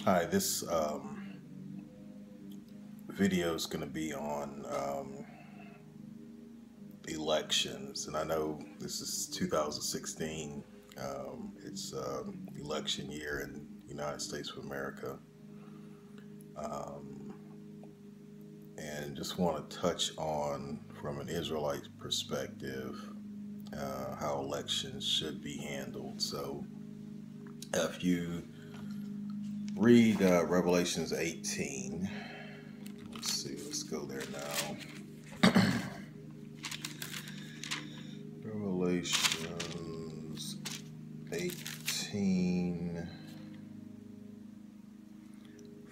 Hi, this video is going to be on elections, and I know this is 2016. It's election year in the United States of America, um, and just want to touch on, from an Israelite perspective, how elections should be handled. So, if you read Revelations 18, let's go there now. Revelations 18,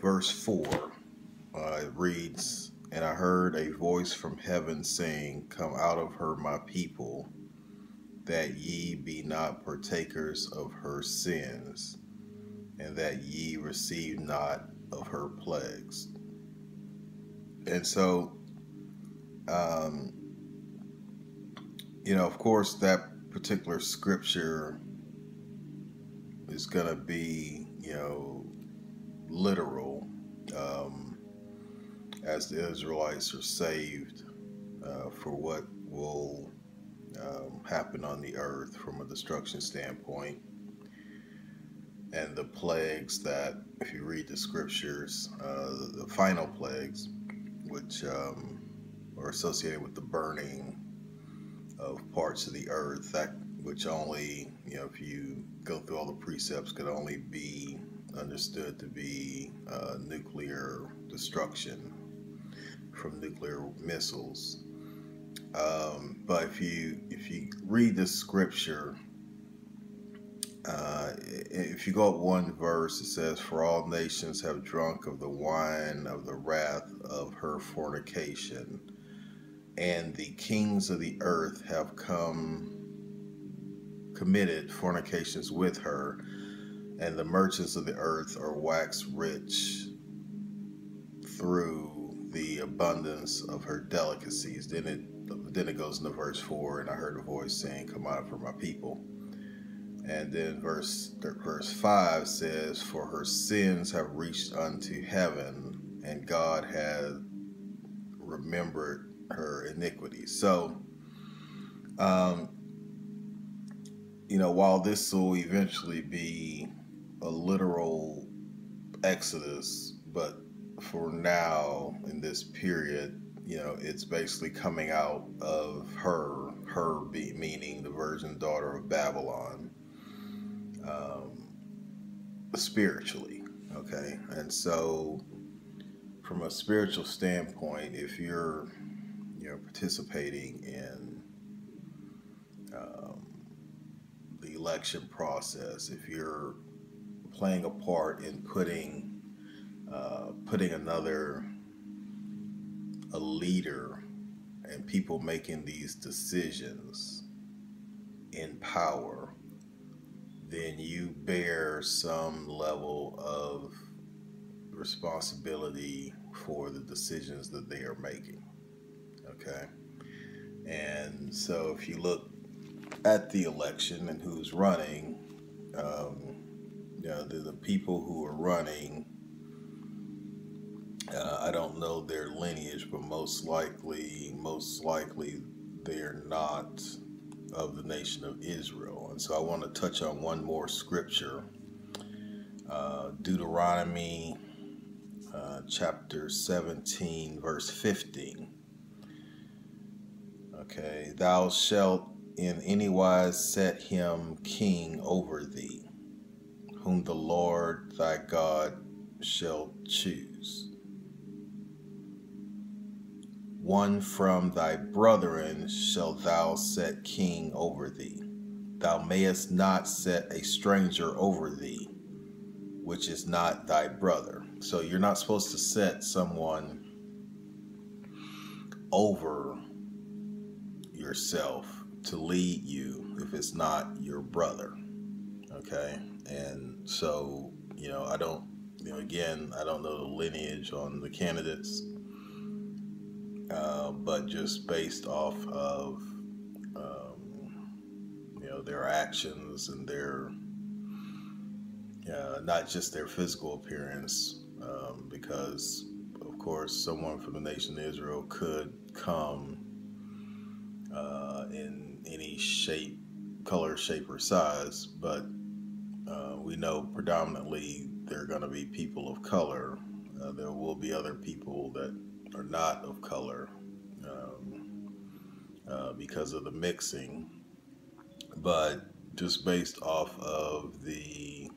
verse 4, it reads, "And I heard a voice from heaven saying, Come out of her, my people, that ye be not partakers of her sins, and that ye receive not of her plagues." And so, of course, that particular scripture is going to be, literal, as the Israelites are saved for what will happen on the earth from a destruction standpoint. And the plagues that, if you read the scriptures, the final plagues, which are associated with the burning of parts of the earth, that which only, if you go through all the precepts, could only be understood to be nuclear destruction from nuclear missiles. But if you read the scripture, if you go up one verse, it says, "For all nations have drunk of the wine of the wrath of her fornication, and the kings of the earth have committed fornications with her, and the merchants of the earth are waxed rich through the abundance of her delicacies." Then it goes into verse 4, "And I heard a voice saying, Come out for my people." And then verse 5 says, "For her sins have reached unto heaven, and God hath remembered her iniquities." So, while this will eventually be a literal exodus, but for now, in this period, it's basically coming out of her meaning the virgin daughter of Babylon, spiritually, okay? And so, from a spiritual standpoint, if you're participating in the election process, if you're playing a part in putting a leader and people making these decisions in power, then you bear some level of responsibility for the decisions that they are making, okay? And so if you look at the election and who's running, the people who are running, I don't know their lineage, but most likely they're not of the nation of Israel. And so I want to touch on one more scripture, Deuteronomy chapter 17, verse 15. Okay, "Thou shalt in any wise set him king over thee, whom the Lord thy God shall choose. One from thy brethren shalt thou set king over thee. Thou mayest not set a stranger over thee, which is not thy brother." So you're not supposed to set someone over yourself to lead you if it's not your brother, okay? And so, I don't, again, I don't know the lineage on the candidates, but just based off of, their actions and their not just their physical appearance, because, of course, someone from the nation of Israel could come in any shape, color, shape, or size, but we know predominantly they're going to be people of color. There will be other people that are not of color, because of the mixing, but just based off of the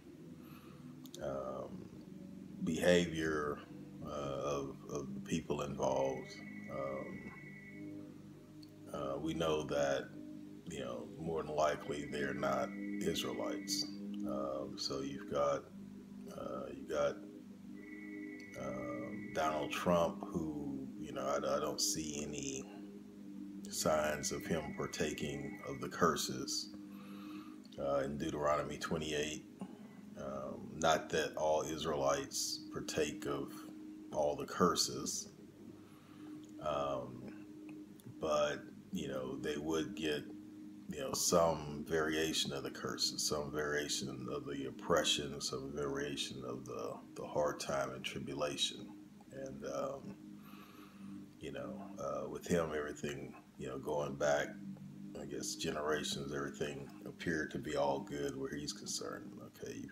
um, behavior of the people involved, we know that, more than likely they're not Israelites. So you got Donald Trump, who, I don't see any signs of him partaking of the curses in Deuteronomy 28. Not that all Israelites partake of all the curses, um, but they would get some variation of the curses, some variation of the oppression, some variation of the hard time and tribulation, and with him, everything going back, I guess, generations, everything appeared to be all good where he's concerned. Okay,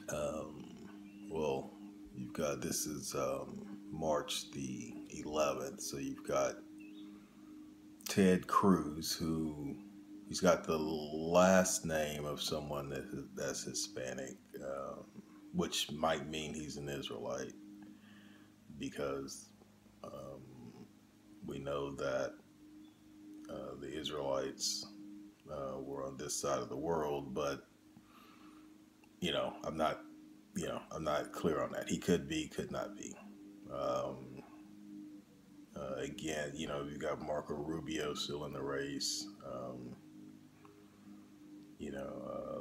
um, well, this is March the 11th, so you've got Ted Cruz, who he's got the last name of someone that's Hispanic, which might mean he's an Israelite, because we know that the Israelites were on this side of the world, but I'm not, I'm not clear on that. He could be, could not be. Um, Again, you've got Marco Rubio still in the race,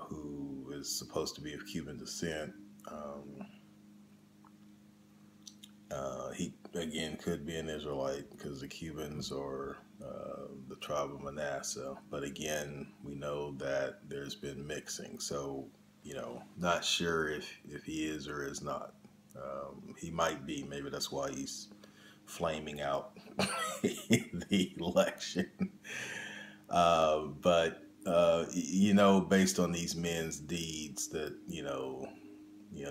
who is supposed to be of Cuban descent. He, again, could be an Israelite because the Cubans are the tribe of Manasseh. But again, we know that there's been mixing. So, not sure if he is or is not. He might be. Maybe that's why he's flaming out in the election. But based on these men's deeds, that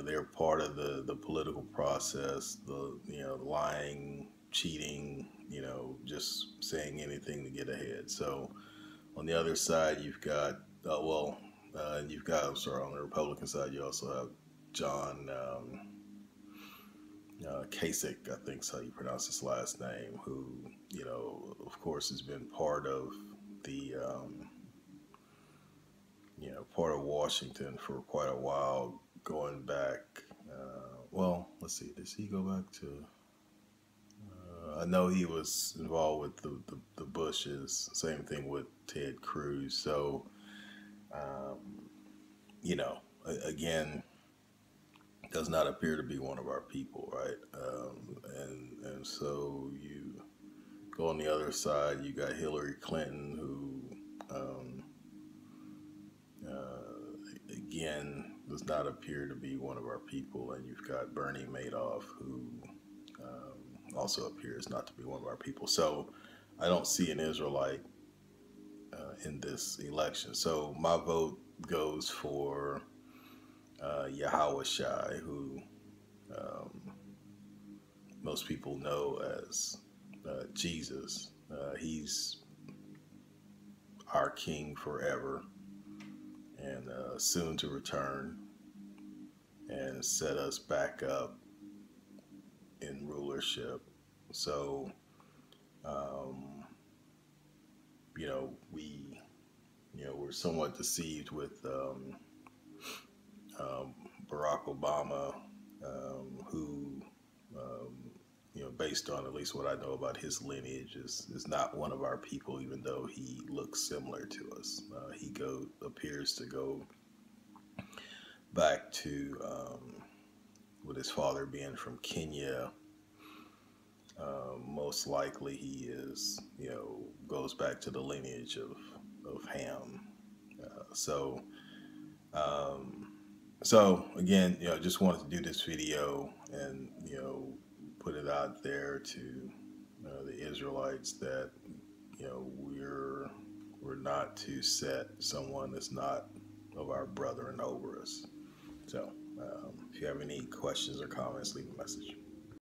they're part of the political process, the lying, cheating, just saying anything to get ahead. So on the other side, you've got I'm sorry, on the Republican side, you also have John Kasich, I think is how you pronounce his last name, who, of course, has been part of the, part of Washington for quite a while, going back. Let's see, does he go back to? I know he was involved with the Bushes. Same thing with Ted Cruz. So, um, again, does not appear to be one of our people, right? And so you go on the other side. You got Hillary Clinton, who again does not appear to be one of our people, and you've got Bernie Madoff, who also appears not to be one of our people. So I don't see an Israelite in this election. So my vote goes for Yahawashi, who most people know as Jesus. He's our King forever, and soon to return and set us back up in rulership. So, we're somewhat deceived with Barack Obama, who, based on at least what I know about his lineage, is not one of our people, even though he looks similar to us. He appears to go back to, with his father being from Kenya. Most likely he goes back to the lineage of Ham. So So again, just wanted to do this video and put it out there to the Israelites that we're not to set someone that's not of our brethren over us. So if you have any questions or comments, leave a message.